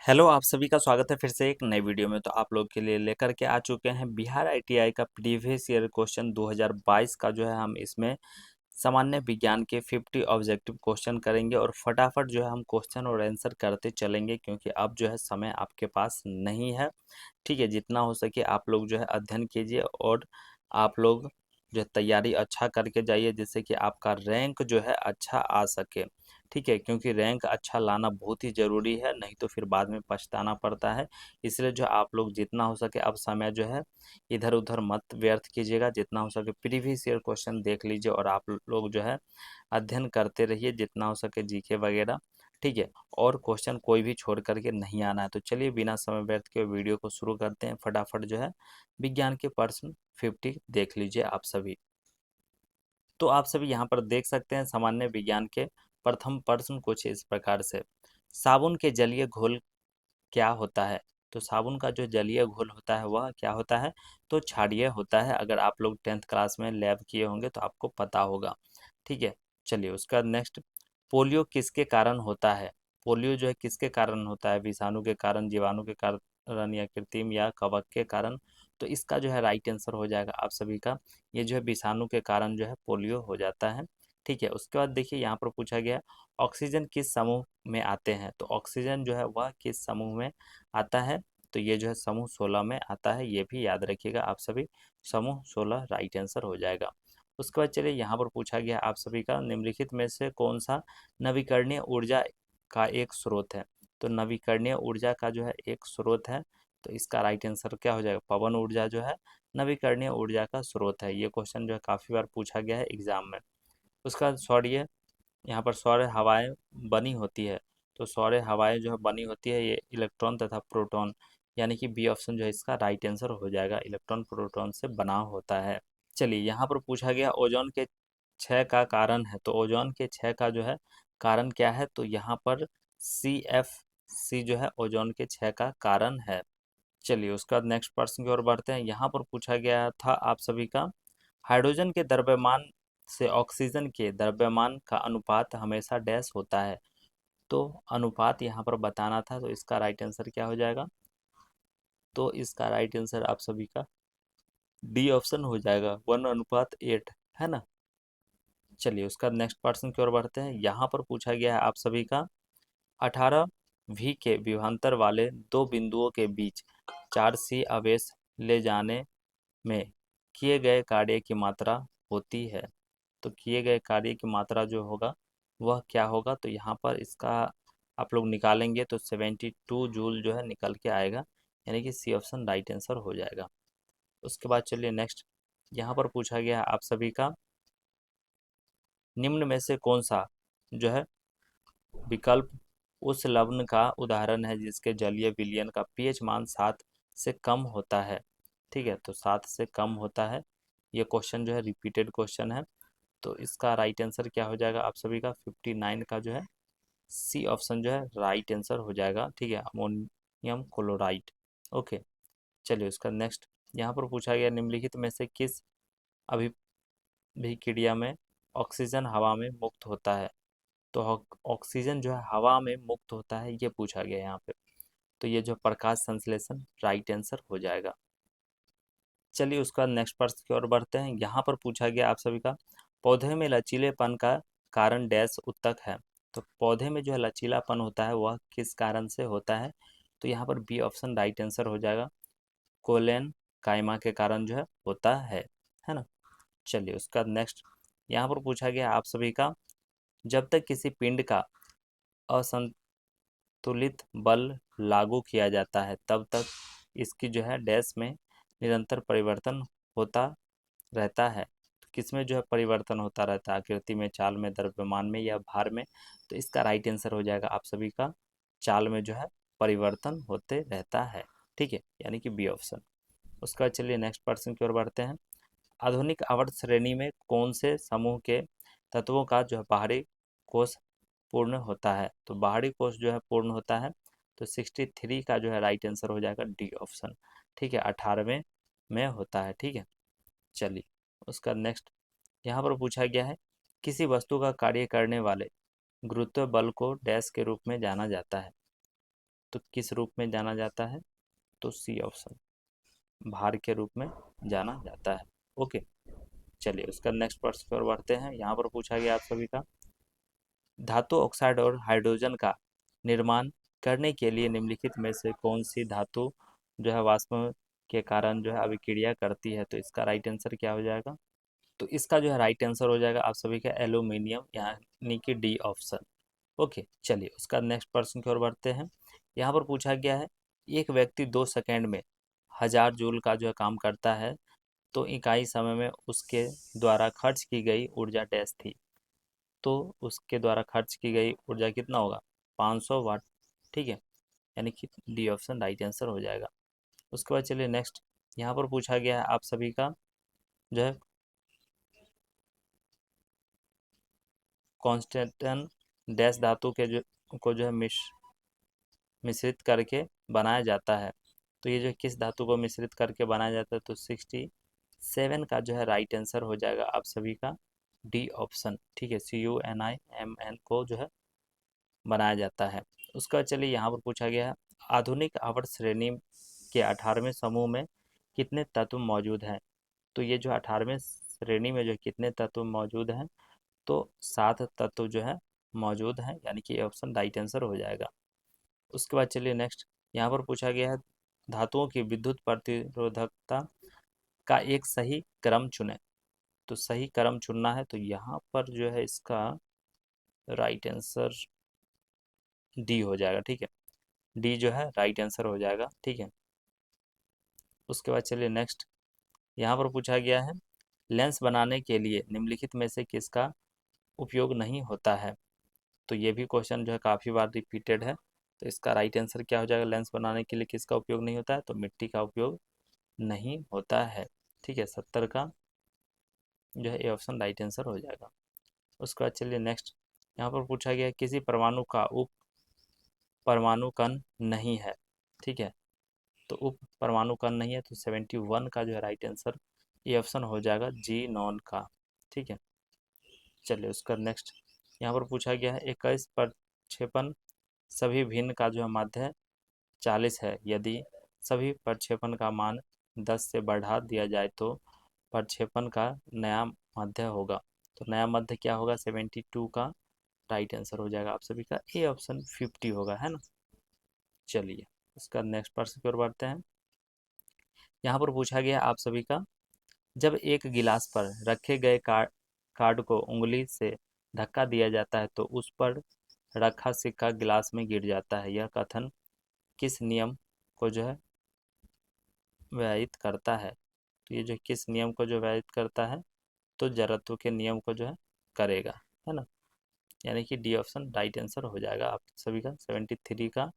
Hello, आप सभी का स्वागत है फिर से एक नई वीडियो में। तो आप लोग के लिए लेकर के आ चुके हैं बिहार आईटीआई का प्रीवियस ईयर क्वेश्चन 2022 का जो है हम इसमें सामान्य विज्ञान के 50 ऑब्जेक्टिव क्वेश्चन करेंगे और फटाफट जो है हम क्वेश्चन और आंसर करते चलेंगे, क्योंकि अब जो है समय आपके पास नहीं है। ठीक है, जितना हो सके आप लोग जो है अध्ययन कीजिए और आप लोग जो है तैयारी अच्छा करके जाइए, जिससे कि आपका रैंक जो है अच्छा आ सके। ठीक है, क्योंकि रैंक अच्छा लाना बहुत ही ज़रूरी है, नहीं तो फिर बाद में पछताना पड़ता है। इसलिए जो आप लोग जितना हो सके अब समय जो है इधर उधर मत व्यर्थ कीजिएगा। जितना हो सके प्रीवियस ईयर क्वेश्चन देख लीजिए और आप लोग जो है अध्ययन करते रहिए जितना हो सके, जीके वगैरह। ठीक है, और क्वेश्चन कोई भी छोड़ करके नहीं आना है। तो चलिए बिना समय व्यर्थ के वीडियो को शुरू करते हैं। फटाफट जो है विज्ञान के प्रश्न 50 देख लीजिए आप सभी। तो आप सभी यहाँ पर देख सकते हैं सामान्य विज्ञान के प्रथम प्रश्न कुछ इस प्रकार से। साबुन के जलीय घोल क्या होता है? तो साबुन का जो जलीय घोल होता है वह क्या होता है? तो क्षारीय होता है। अगर आप लोग 10th क्लास में लैब किए होंगे तो आपको पता होगा। ठीक है, चलिए उसका नेक्स्ट। पोलियो किसके कारण होता है? पोलियो जो है किसके कारण होता है? विषाणु के कारण, जीवाणु के कारण, या कृत्रिम या कवक के कारण? तो इसका जो है राइट आंसर हो जाएगा आप सभी का, ये जो है विषाणु के कारण जो है पोलियो हो जाता है। ठीक है, उसके बाद देखिए यहाँ पर पूछा गया ऑक्सीजन किस समूह में आते हैं? तो ऑक्सीजन जो है वह किस समूह में आता है? तो ये जो है समूह 16 में आता है, ये भी याद रखिएगा आप सभी। समूह 16 राइट आंसर हो जाएगा। उसके बाद चलिए यहाँ पर पूछा गया आप सभी का निम्नलिखित में से कौन सा नवीकरणीय ऊर्जा का एक स्रोत है? तो नवीकरणीय ऊर्जा का जो है एक स्रोत है, तो इसका राइट आंसर क्या हो जाएगा? पवन ऊर्जा जो है नवीकरणीय ऊर्जा का स्रोत है। ये क्वेश्चन जो है काफ़ी बार पूछा गया है एग्जाम में। उसका सौर्य, यहाँ पर सौर्य हवाएं बनी होती है। तो सौर्य हवाएं जो है बनी होती है ये इलेक्ट्रॉन तथा प्रोटॉन, यानी कि बी ऑप्शन जो है इसका राइट आंसर हो जाएगा। इलेक्ट्रॉन प्रोटॉन से बना होता है। चलिए यहाँ पर पूछा गया ओजोन के क्षय का कारण है। तो ओजोन के क्षय का जो है कारण क्या है? तो यहाँ पर CFC जो है ओजोन के क्षय का कारण है। चलिए उसका नेक्स्ट प्रश्न की ओर बढ़ते हैं। यहाँ पर पूछा गया था आप सभी का हाइड्रोजन के द्रव्यमान से ऑक्सीजन के द्रव्यमान का अनुपात हमेशा डैश होता है। तो अनुपात यहाँ पर बताना था, तो इसका राइट आंसर क्या हो जाएगा? तो इसका राइट आंसर आप सभी का डी ऑप्शन हो जाएगा, 1:8, है ना। चलिए उसका नेक्स्ट प्रश्न की ओर बढ़ते हैं। यहाँ पर पूछा गया है आप सभी का 18 V के विभवांतर वाले दो बिंदुओं के बीच 4C आवेश ले जाने में किए गए कार्य की मात्रा होती है। तो किए गए कार्य की मात्रा जो होगा वह क्या होगा? तो यहाँ पर इसका आप लोग निकालेंगे तो 72 जूल जो है निकल के आएगा, यानी कि सी ऑप्शन राइट आंसर हो जाएगा। उसके बाद चलिए नेक्स्ट। यहाँ पर पूछा गया है आप सभी का निम्न में से कौन सा जो है विकल्प उस लवण का उदाहरण है जिसके जलीय विलयन का पीएच मान 7 से कम होता है? ठीक है, तो 7 से कम होता है। ये क्वेश्चन जो है रिपीटेड क्वेश्चन है, तो इसका राइट आंसर क्या हो जाएगा आप सभी का? 59 का जो है सी ऑप्शन जो है राइट आंसर हो जाएगा। ठीक है, अमोनियम क्लोराइड। ओके, चलिए उसका नेक्स्ट। यहाँ पर पूछा गया निम्नलिखित में से किस अभिक्रिया में ऑक्सीजन हवा में मुक्त होता है? तो ऑक्सीजन जो है हवा में मुक्त होता है, ये पूछा गया यहाँ पे। तो ये जो प्रकाश संश्लेषण राइट आंसर हो जाएगा। चलिए उसका नेक्स्ट प्रश्न की ओर बढ़ते हैं। यहाँ पर पूछा गया आप सभी का पौधे में लचीलेपन का कारण डैश उत्तक है? तो पौधे में जो है लचीलापन होता है वह किस कारण से होता है? तो यहाँ पर बी ऑप्शन राइट आंसर हो जाएगा, कोलेन कायमा के कारण जो है होता है ना। चलिए उसका नेक्स्ट। यहाँ पर पूछा गया आप सभी का जब तक किसी पिंड का असंतुलित बल लागू किया जाता है तब तक इसकी जो है डैश में निरंतर परिवर्तन होता रहता है। तो किसमें जो है परिवर्तन होता रहता है? आकृति में, चाल में, द्रव्यमान में, या भार में? तो इसका राइट आंसर हो जाएगा आप सभी का चाल में जो है परिवर्तन होते रहता है। ठीक है, यानी कि बी ऑप्शन। उसका चलिए नेक्स्ट प्रश्न की ओर बढ़ते हैं। आधुनिक आवर्त श्रेणी में कौन से समूह के तत्वों का जो है बाहरी कोष पूर्ण होता है? तो बाहरी कोष जो है पूर्ण होता है, तो 63 का जो है राइट आंसर हो जाएगा डी ऑप्शन। ठीक है, 18वें में होता है। ठीक है, चलिए उसका नेक्स्ट। यहाँ पर पूछा गया है किसी वस्तु का कार्य करने वाले गुरुत्व बल को डैश के रूप में जाना जाता है? तो किस रूप में जाना जाता है? तो सी ऑप्शन, भार के रूप में जाना जाता है। ओके, चलिए उसका नेक्स्ट प्रश्न की ओर बढ़ते हैं। यहाँ पर पूछा गया आप सभी का, धातु ऑक्साइड और हाइड्रोजन का निर्माण करने के लिए निम्नलिखित में से कौन सी धातु जो है वाष्प के कारण जो है अभिक्रिया करती है? तो इसका राइट आंसर क्या हो जाएगा? तो इसका जो है राइट आंसर हो जाएगा आप सभी का एल्यूमिनियम, यानी कि डी ऑप्शन। ओके, चलिए उसका नेक्स्ट प्रश्न की ओर बढ़ते हैं। यहाँ पर पूछा गया है, एक व्यक्ति 2 सेकंड में 1000 जूल का जो है काम करता है, तो इकाई समय में उसके द्वारा खर्च की गई ऊर्जा डैश थी? तो उसके द्वारा खर्च की गई ऊर्जा कितना होगा? 500 वाट। ठीक है, यानी कि डी ऑप्शन राइट आंसर हो जाएगा। उसके बाद चलिए नेक्स्ट, यहाँ पर पूछा गया है आप सभी का जो है, कॉन्स्टेंटन डैश धातु के जो है मिश्रित करके बनाया जाता है? तो ये जो किस धातु को मिश्रित करके बनाया जाता है? तो 67 का जो है राइट आंसर हो जाएगा आप सभी का डी ऑप्शन। ठीक है, CuNiMn को जो है बनाया जाता है। उसका चलिए यहाँ पर पूछा गया है, आधुनिक आवर्त श्रेणी के 18वें समूह में कितने तत्व मौजूद हैं? तो ये जो 18वें श्रेणी में जो कितने तत्व मौजूद हैं? तो 7 तत्व जो है मौजूद हैं, यानी कि ऑप्शन राइट आंसर हो जाएगा। उसके बाद चलिए नेक्स्ट, यहाँ पर पूछा गया है, धातुओं की विद्युत प्रतिरोधकता का एक सही क्रम चुनें। तो सही क्रम चुनना है, तो यहाँ पर जो है इसका राइट आंसर डी हो जाएगा। ठीक है, डी जो है राइट आंसर हो जाएगा। ठीक है, उसके बाद चलिए नेक्स्ट, यहाँ पर पूछा गया है, लेंस बनाने के लिए निम्नलिखित में से किसका उपयोग नहीं होता है? तो ये भी क्वेश्चन जो है काफ़ी बार रिपीटेड है। तो इसका राइट आंसर क्या हो जाएगा? लेंस बनाने के लिए किसका उपयोग नहीं होता है? तो मिट्टी का उपयोग नहीं होता है। ठीक है, 70 का जो है ए ऑप्शन राइट आंसर हो जाएगा। उसके बाद चलिए नेक्स्ट, यहाँ पर पूछा गया है, किसी परमाणु का उप परमाणु कण नहीं है। ठीक है, तो उप परमाणु कण नहीं है, तो 71 का जो है राइट आंसर ये ऑप्शन हो जाएगा जी नॉन का। ठीक है, चलिए उसका नेक्स्ट, यहाँ पर पूछा गया है, 21 प्रक्षेपण सभी भिन्न का जो है माध्य 40 है, यदि सभी प्रक्षेपण का मान 10 से बढ़ा दिया जाए तो प्रक्षेपण का नया मध्य होगा? तो नया मध्य क्या होगा? 72 का राइट आंसर हो जाएगा आप सभी का ए ऑप्शन 50 होगा, है ना। चलिए उसका नेक्स्ट प्रश्न की ओर बढ़ते हैं। यहाँ पर पूछा गया आप सभी का, जब एक गिलास पर रखे गए कार्ड को उंगली से धक्का दिया जाता है तो उस पर रखा सिक्का गिलास में गिर जाता है, यह कथन किस नियम को जो है व्याहित करता है? तो ये जो किस नियम को जो व्याहित करता है? तो जड़त्व के नियम को जो है करेगा, है ना, यानी कि डी ऑप्शन राइट आंसर हो जाएगा आप सभी का 73 का।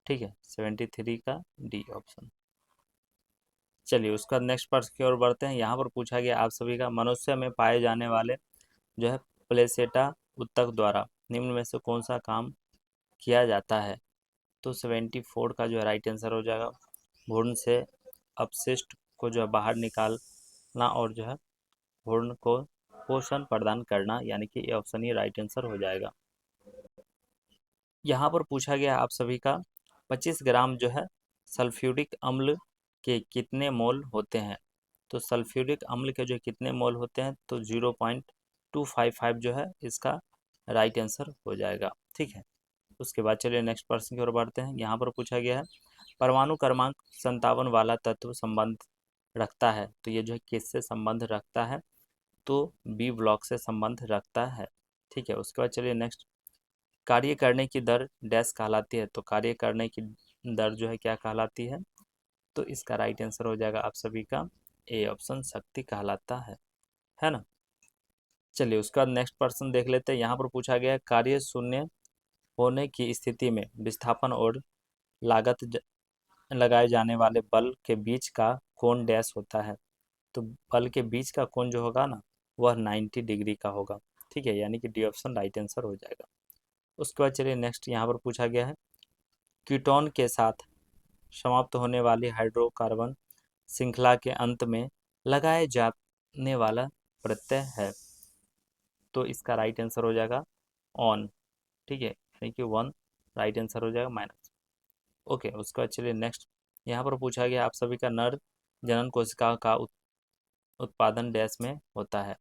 ठीक है, 73 का डी ऑप्शन। चलिए उसका नेक्स्ट प्रश्न की ओर बढ़ते हैं। यहाँ पर पूछा गया आप सभी का, मनुष्य में पाए जाने वाले जो है प्लेसेटा ऊतक द्वारा निम्न में से कौन सा काम किया जाता है? तो 74 का जो है राइट आंसर हो जाएगा, भ्रूण से अपशिष्ट को जो है बाहर निकालना और जो है भ्रूण को पोषण प्रदान करना, यानी कि ये ऑप्शन ही राइट आंसर हो जाएगा। यहाँ पर पूछा गया आप सभी का, 25 ग्राम जो है सल्फ्यूरिक अम्ल के कितने मोल होते हैं? तो सल्फ्यूरिक अम्ल के जो कितने मोल होते हैं? तो 0.255 जो है इसका राइट आंसर हो जाएगा। ठीक है, उसके बाद चलिए नेक्स्ट प्रश्न की ओर बढ़ते हैं। यहाँ पर पूछा गया है, परमाणु क्रमांक 57 वाला तत्व संबंध रखता है, तो ये जो है किससे संबंध रखता है? तो बी ब्लॉक से संबंध रखता है। ठीक है, उसके बाद चलिए नेक्स्ट, कार्य करने की दर डैश कहलाती है? तो कार्य करने की दर जो है क्या कहलाती है? तो इसका राइट आंसर हो जाएगा आप सभी का ए ऑप्शन शक्ति कहलाता है ना। चलिए उसका नेक्स्ट प्रश्न देख लेते हैं। यहाँ पर पूछा गया है, कार्य शून्य होने की स्थिति में विस्थापन और लागत लगाए जाने वाले बल के बीच का कोण डैश होता है? तो बल के बीच का कोण जो होगा ना, वह 90 डिग्री का होगा। ठीक है, यानी कि डी ऑप्शन राइट आंसर हो जाएगा। उसके बाद चलिए नेक्स्ट, यहाँ पर पूछा गया है, कीटोन के साथ समाप्त होने वाली हाइड्रोकार्बन श्रृंखला के अंत में लगाए जाने वाला प्रत्यय है? तो इसका राइट आंसर हो जाएगा ऑन। ठीक है, यानी कि 1 राइट आंसर हो जाएगा माइनस। ओके, उसके बाद चलिए नेक्स्ट। यहाँ पर पूछा गया आप सभी का नर जनन कोशिका का उत्पादन डैश में होता है।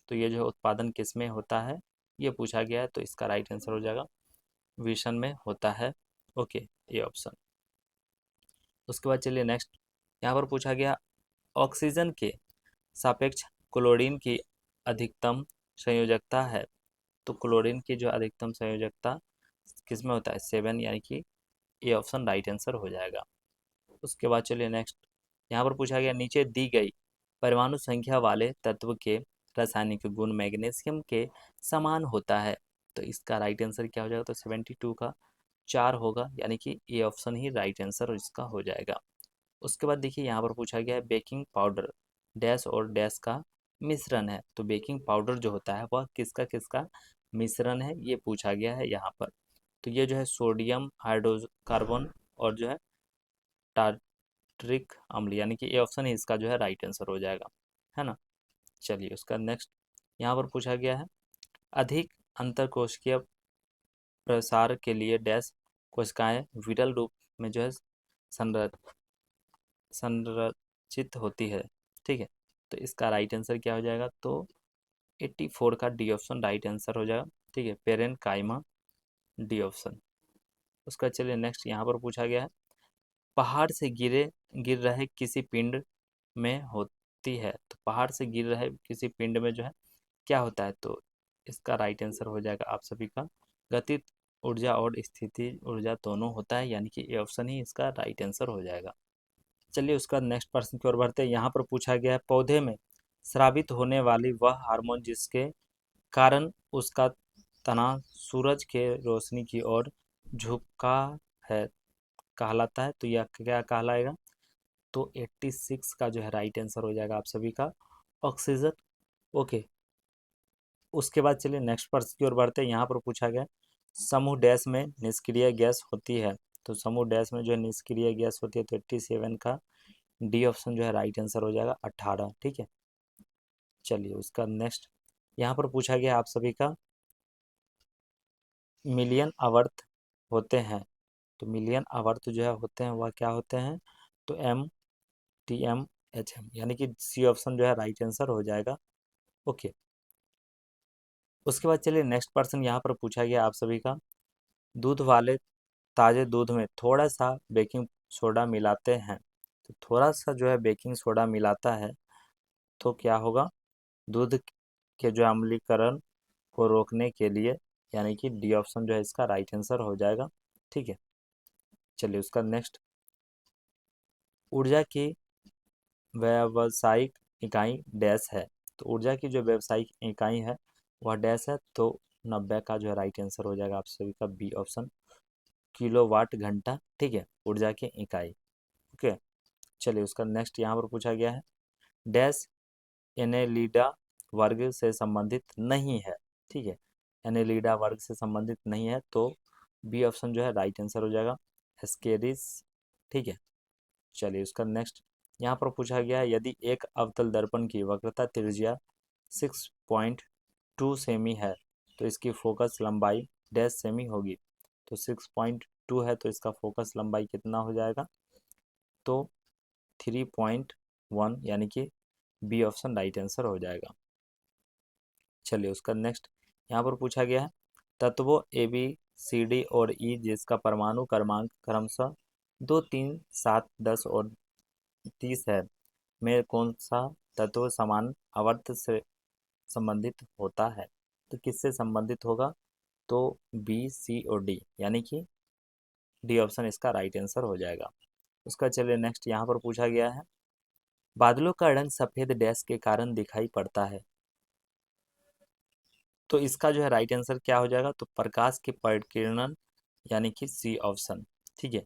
तो ये जो है उत्पादन किस में होता है ये पूछा गया है, तो इसका राइट आंसर हो जाएगा विषम में होता है। ओके, ये ऑप्शन। उसके बाद चलिए नेक्स्ट। यहाँ पर पूछा गया ऑक्सीजन के सापेक्ष क्लोरीन की अधिकतम संयोजकता है। तो क्लोरीन की जो अधिकतम संयोजकता किस में होता है 7, यानी कि ये ऑप्शन राइट आंसर हो जाएगा। उसके बाद चलिए नेक्स्ट। यहाँ पर पूछा गया नीचे दी गई परमाणु संख्या वाले तत्व के रासायनिक गुण मैग्नीशियम के समान होता है। तो इसका राइट आंसर क्या हो जाएगा, तो 72 का 4 होगा, यानी कि ये ऑप्शन ही राइट आंसर इसका हो जाएगा। उसके बाद देखिए यहाँ पर पूछा गया है बेकिंग पाउडर डैश और डैश का मिश्रण है। तो बेकिंग पाउडर जो होता है वह किसका किसका मिश्रण है ये पूछा गया है यहाँ पर। तो ये जो है सोडियम हाइड्रोकार्बन और जो है टार्ट्रिक अम्ल, यानी कि ये ऑप्शन ही इसका जो है राइट आंसर हो जाएगा, है ना। चलिए उसका नेक्स्ट। यहाँ पर पूछा गया है अधिक अंतरकोशिकीय प्रसार के लिए डैश कोशिकाएं विरल रूप में जो है संरचित होती है। ठीक है, तो इसका राइट आंसर क्या हो जाएगा, तो 84 का डी ऑप्शन राइट आंसर हो जाएगा। ठीक है, पेरेंट काइमा, डी ऑप्शन। उसका चलिए नेक्स्ट। यहाँ पर पूछा गया है पहाड़ से गिर रहे किसी पिंड में होती है। तो पहाड़ से गिर रहे किसी पिंड में जो है क्या होता है, तो इसका राइट आंसर हो जाएगा आप सभी का गतिज ऊर्जा और स्थिति ऊर्जा दोनों होता है, यानी कि ये ऑप्शन ही इसका राइट आंसर हो जाएगा। चलिए उसका नेक्स्ट प्रश्न की ओर बढ़ते हैं। यहाँ पर पूछा गया है पौधे में स्रावित होने वाली वह हार्मोन जिसके कारण उसका तना सूरज के रोशनी की ओर झुका है कहलाता है। तो यह क्या कहलाएगा, तो 86 का जो है राइट आंसर हो जाएगा आप सभी का ऑक्सीजन। ओके, उसके बाद चलिए नेक्स्ट प्रश्न की ओर बढ़ते हैं। यहाँ पर पूछा गया समूह डैश में निष्क्रिय गैस होती है। तो समूह डैश में जो है निष्क्रिय गैस होती है, तो 87 का डी ऑप्शन जो है राइट आंसर हो जाएगा 18। ठीक है, चलिए उसका नेक्स्ट। यहाँ पर पूछा गया आप सभी का मिलियन आवर्त होते हैं। तो मिलियन आवर्त जो है होते हैं वह क्या होते हैं, तो MTMHM, यानी कि सी ऑप्शन जो है राइट आंसर हो जाएगा। ओके, उसके बाद चलिए नेक्स्ट पर्सन। यहाँ पर पूछा गया आप सभी का दूध वाले ताज़े दूध में थोड़ा सा बेकिंग सोडा मिलाते हैं। तो थोड़ा सा जो है बेकिंग सोडा मिलाता है तो क्या होगा, दूध के जो अम्लीकरण को रोकने के लिए, यानी कि डी ऑप्शन जो है इसका राइट आंसर हो जाएगा। ठीक है, चलिए उसका नेक्स्ट। ऊर्जा की व्यावसायिक इकाई डैश है। तो ऊर्जा की जो व्यावसायिक इकाई है वह डैश है, तो 90 का जो है राइट आंसर हो जाएगा आप सभी का बी ऑप्शन किलोवाट घंटा। ठीक है, ऊर्जा की इकाई। ओके, चलिए उसका नेक्स्ट। यहाँ पर पूछा गया है डैश एनेलिडा वर्ग से संबंधित नहीं है। ठीक है, एनेलिडा वर्ग से संबंधित नहीं है, तो बी ऑप्शन जो है राइट आंसर हो जाएगा एस्केरिस। ठीक है, चलिए उसका नेक्स्ट। यहाँ पर पूछा गया है यदि एक अवतल दर्पण की वक्रता त्रिज्या 6.2 सेमी है तो इसकी फोकस लंबाई डैश सेमी होगी। तो 6.2 है तो इसका फोकस लंबाई कितना हो जाएगा, तो 3.1, यानी कि बी ऑप्शन राइट आंसर हो जाएगा। चलिए उसका नेक्स्ट। यहाँ पर पूछा गया है तत्वों ABCD और E जिसका परमाणु क्रमांक क्रमशः 2, 3, 7, 10 और 30 है में कौन सा तत्व समान आवर्त से संबंधित होता है। तो किससे संबंधित होगा, तो B, C और D, यानी कि डी ऑप्शन इसका राइट आंसर हो जाएगा। उसका चलिए नेक्स्ट। यहाँ पर पूछा गया है बादलों का रंग सफेद डैश के कारण दिखाई पड़ता है। तो इसका जो है राइट आंसर क्या हो जाएगा, तो प्रकाश के परिकिरण, यानी कि सी ऑप्शन। ठीक है,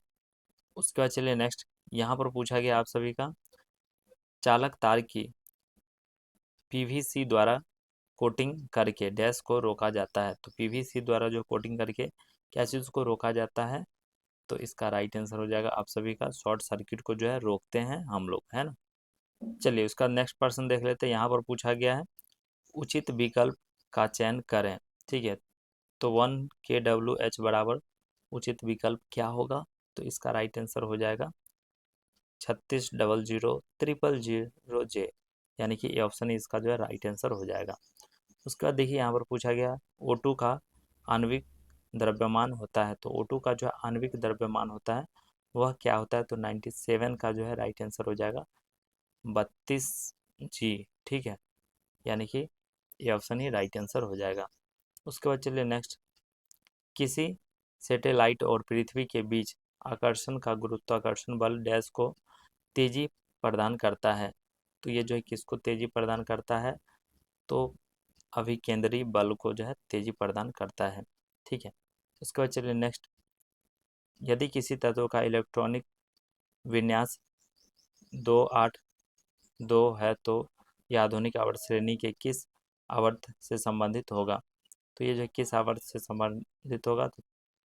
उसके बाद चलिए नेक्स्ट। यहाँ पर पूछा गया आप सभी का चालक तार की PVC द्वारा कोटिंग करके डैश को रोका जाता है। तो PVC द्वारा जो कोटिंग करके क्या चीज़ को रोका जाता है, तो इसका राइट आंसर हो जाएगा आप सभी का शॉर्ट सर्किट को जो है रोकते हैं हम लोग, है ना। चलिए उसका नेक्स्ट पर्सन देख लेते हैं। यहाँ पर पूछा गया है उचित विकल्प का चयन करें। ठीक है, तो 1 kWh बराबर उचित विकल्प क्या होगा, तो इसका राइट आंसर हो जाएगा 36000000J, यानी कि ये ऑप्शन इसका जो है राइट आंसर हो जाएगा। उसके बाद देखिए यहाँ पर पूछा गया O2 का आणविक द्रव्यमान होता है, तो O2 का जो है आणविक द्रव्यमान होता है वह क्या होता है, तो 97 का जो है राइट आंसर हो जाएगा 32G, ठीक है, यानी कि ये ऑप्शन ही राइट आंसर हो जाएगा। उसके बाद चलिए नेक्स्ट, किसी सैटेलाइट और पृथ्वी के बीच आकर्षण का गुरुत्वाकर्षण बल डैश को तेजी प्रदान करता है, तो ये जो है किसको तेजी प्रदान करता है, तो अभिकेंद्री बल को जो है तेजी प्रदान करता है, ठीक है। उसके बाद चलिए नेक्स्ट, यदि किसी तत्व का इलेक्ट्रॉनिक विन्यास 282 है तो यह आधुनिक आवर्त श्रेणी के किस आवर्त से संबंधित होगा, तो ये जो किस आवर्त से संबंधित होगा, तो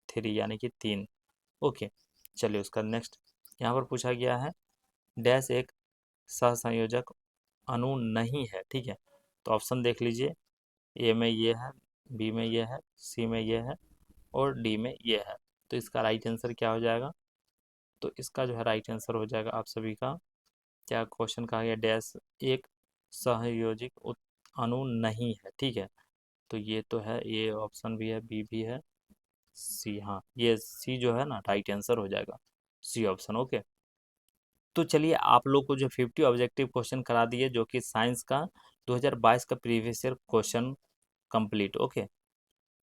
3 यानी कि 3। ओके, चलिए उसका नेक्स्ट यहाँ पर पूछा गया है डैश एक सहसंयोजक अणु नहीं है, ठीक है, तो ऑप्शन देख लीजिए, ए में ये है, बी में ये है, सी में ये है और डी में ये है, तो इसका राइट आंसर क्या हो जाएगा, तो इसका जो है राइट आंसर हो जाएगा आप सभी का, क्या क्वेश्चन कहा गया, डैश एक सहयोजिक अणु नहीं है, ठीक है, तो ये तो है, ये ऑप्शन भी है, बी भी है, सी, हाँ ये सी जो है ना राइट आंसर हो जाएगा, सी ऑप्शन। ओके, तो चलिए आप लोग को जो 50 ऑब्जेक्टिव क्वेश्चन करा दिए जो कि साइंस का 2022 का previous year question complete. Okay,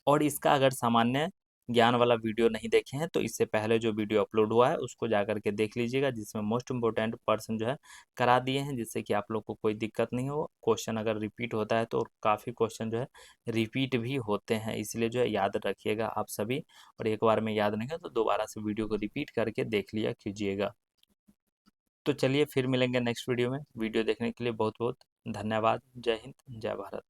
और इसका अगर सामान्य ज्ञान वाला वीडियो नहीं देखे हैं तो इससे पहले जो वीडियो अपलोड हुआ है उसको जाकर के देख लीजिएगा, जिसमें मोस्ट इम्पोर्टेंट पर्सन जो है करा दिए हैं, जिससे कि आप लोग को कोई दिक्कत नहीं हो। क्वेश्चन अगर रिपीट होता है तो काफ़ी क्वेश्चन जो है रिपीट भी होते हैं, इसलिए जो है याद रखिएगा आप सभी, और एक बार में याद नहीं है तो दोबारा से वीडियो को रिपीट करके देख लिया कीजिएगा। तो चलिए फिर मिलेंगे नेक्स्ट वीडियो में। वीडियो देखने के लिए बहुत बहुत धन्यवाद। जय हिंद, जय भारत।